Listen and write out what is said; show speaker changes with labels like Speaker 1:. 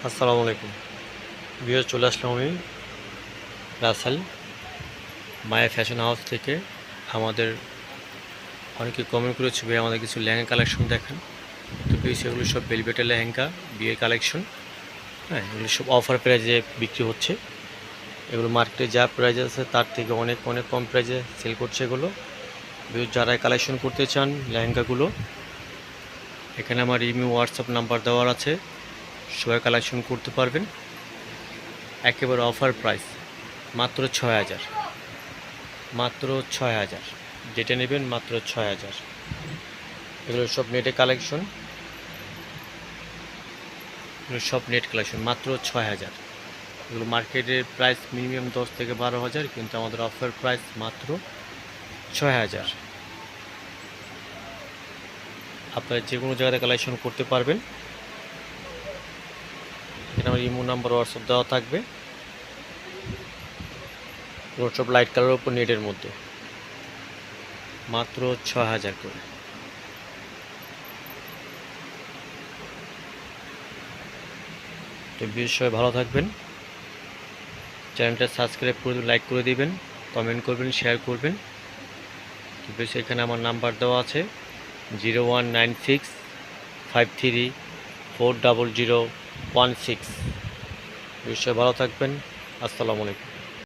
Speaker 1: আসসালামু আলাইকুম। ভিউয়ার্স, চলে আসলাম আমি রাসেল মায়া ফ্যাশন হাউস থেকে। আমাদের অনেকে কমেন্ট করেছে, ভাই আমাদের কিছু লেহেঙ্গা কালেকশন দেখান। তো প্লিজ, এগুলো সব বেলভেটের লেহেঙ্গা, বিয়ের কালেকশন। হ্যাঁ, এগুলো সব অফার প্রাইজে বিক্রি হচ্ছে। এগুলো মার্কেটে যা প্রাইস আছে তার থেকে অনেক অনেক কম প্রাইজে সেল করছে এগুলো। যারা কালেকশন করতে চান লেহেঙ্গাগুলো, এখানে আমার ইমেল হোয়াটসঅ্যাপ নাম্বার দেওয়ার আছে, সবাই কালেকশন করতে পারবেন। একেবারে অফার প্রাইস, মাত্র ৬,০০০, মাত্র ৬,০০০। যেটা নেবেন মাত্র ৬,০০০। এগুলো সব নেটে কালেকশন, এগুলো সব নেট কালেকশন, মাত্র ৬,০০০। এগুলো মার্কেটের প্রাইস মিনিমাম ১০ থেকে ১২,০০০, কিন্তু আমাদের অফার প্রাইস মাত্র ৬,০০০। আপনারা যে কোনো জায়গায় কালেকশন করতে পারবেন। এখানে আমার ইমো নাম্বার, হোয়াটসঅ্যাপ দেওয়া থাকবে। এগুলো সব লাইট কালারের উপর নেটের মধ্যে, মাত্র ৬,০০০ করে। তো বিষয়ে ভালো থাকবেন। চ্যানেলটা সাবস্ক্রাইব করে লাইক করে দিবেন, কমেন্ট করবেন, শেয়ার করবেন। তো বেশ, এখানে আমার নাম্বার দেওয়া আছে 019653400016। বিষয়ে ভালো থাকবেন। আসসালামু আলাইকুম।